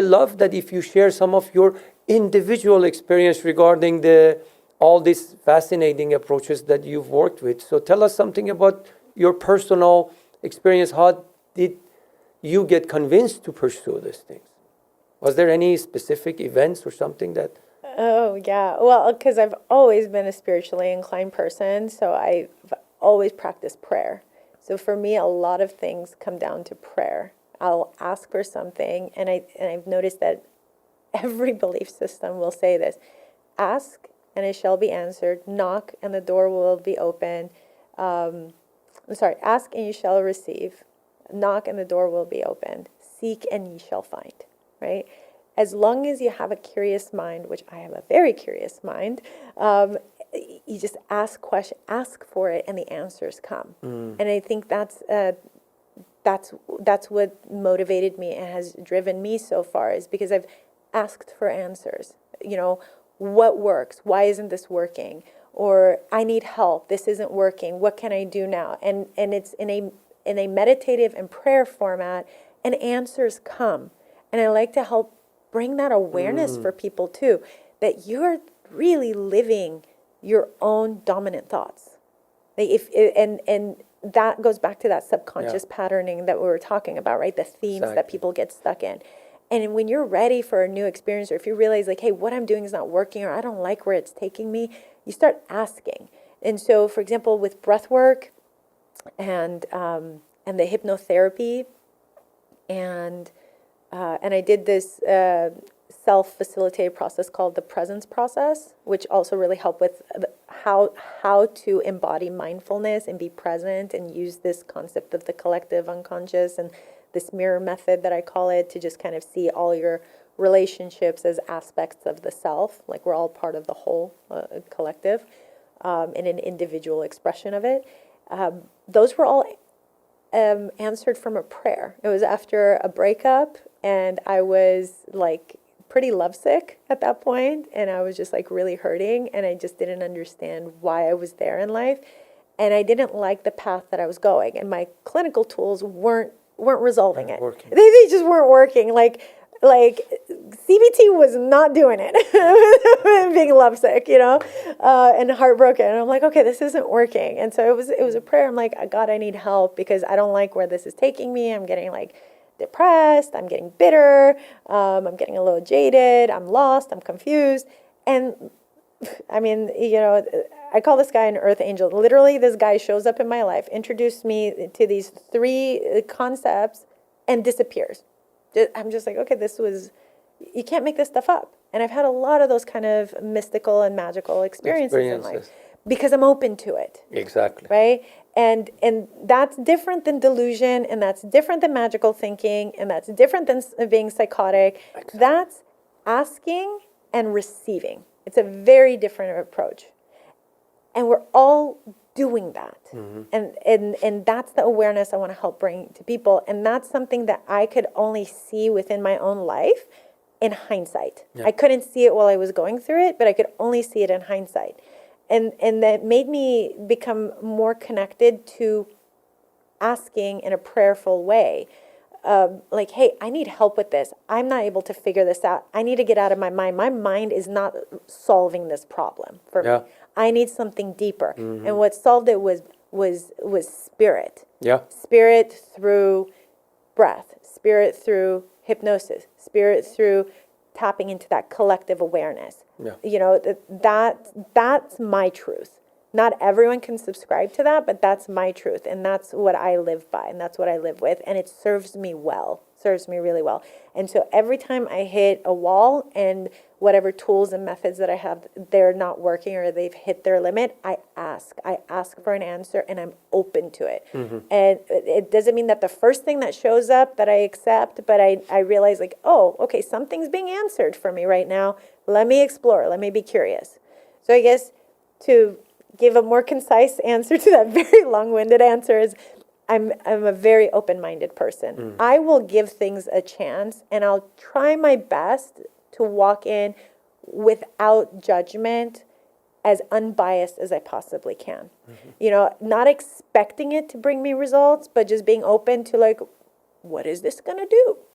I love that if you share some of your individual experience regarding all these fascinating approaches that you've worked with. So tell us something about your personal experience. How did you get convinced to pursue these things? Was there any specific events or something that? Oh, yeah. Well, because I've always been a spiritually inclined person, so I've always practiced prayer. So for me, a lot of things come down to prayer. I'll ask for something, and I've noticed that every belief system will say this: ask and it shall be answered. Knock and the door will be open. Ask and you shall receive. Knock and the door will be opened. Seek and ye shall find. Right? As long as you have a curious mind, which I have a very curious mind, you just ask for it, and the answers come. And I think that's what motivated me and has driven me so far, is because I've asked for answers. You know, what works? Why isn't this working? Or I need help. This isn't working. What can I do now? And it's in a meditative and prayer format, and answers come. And I like to help bring that awareness for people too, that you're really living your own dominant thoughts. Like and that goes back to that subconscious patterning that we were talking about, right? The themes that people get stuck in. And when you're ready for a new experience, or if you realize like, hey, what I'm doing is not working, or I don't like where it's taking me, you start asking. And so, for example, with breath work and the hypnotherapy, and I did this self-facilitated process called the presence process, which also really helped with how to embody mindfulness and be present, and use this concept of the collective unconscious and this mirror method that I call it, to just kind of see all your relationships as aspects of the self, like we're all part of the whole collective, in an individual expression of it. Those were all answered from a prayer. It was after a breakup, and I was like pretty lovesick at that point, and I was just like really hurting, and I just didn't understand why I was there in life, and I didn't like the path that I was going, and my clinical tools weren't resolving it. They just weren't working. Like CBT was not doing it. Being lovesick, and heartbroken. And I'm like, okay, this isn't working. And so it was a prayer. I'm like, God, I need help, because I don't like where this is taking me. I'm getting like depressed. I'm getting bitter. I'm getting a little jaded. I'm lost. I'm confused. And I mean, I call this guy an earth angel. Literally, this guy shows up in my life, introduced me to these 3 concepts, and disappears. I'm just like, okay, you can't make this stuff up. And I've had a lot of those kind of mystical and magical experiences in life, because I'm open to it. Exactly. Right? And that's different than delusion, and that's different than magical thinking, and that's different than being psychotic. Exactly. That's asking and receiving. It's a very different approach. And we're all doing that. And that's the awareness I want to help bring to people. And that's something that I could only see within my own life in hindsight. Yeah. I couldn't see it while I was going through it, but I could only see it in hindsight. And that made me become more connected to asking in a prayerful way. Like, hey, I need help with this. I'm not able to figure this out. I need to get out of my mind. My mind is not solving this problem for me. I need something deeper. And what solved it was spirit. Yeah. Spirit through breath, spirit through hypnosis, spirit through tapping into that collective awareness. Yeah. That's my truth. Not everyone can subscribe to that, but that's my truth, and that's what I live by, and that's what I live with, and it serves me really well. And so every time I hit a wall and whatever tools and methods that I have, they're not working or they've hit their limit, I ask for an answer, and I'm open to it. And it doesn't mean that the first thing that shows up that I accept, but I realize like, oh, okay, something's being answered for me right now. Let me explore. Let me be curious. So I guess to give a more concise answer to that very long-winded answer is I'm a very open-minded person. I will give things a chance, and I'll try my best to walk in without judgment, as unbiased as I possibly can. Not expecting it to bring me results, but just being open to like, what is this going to do?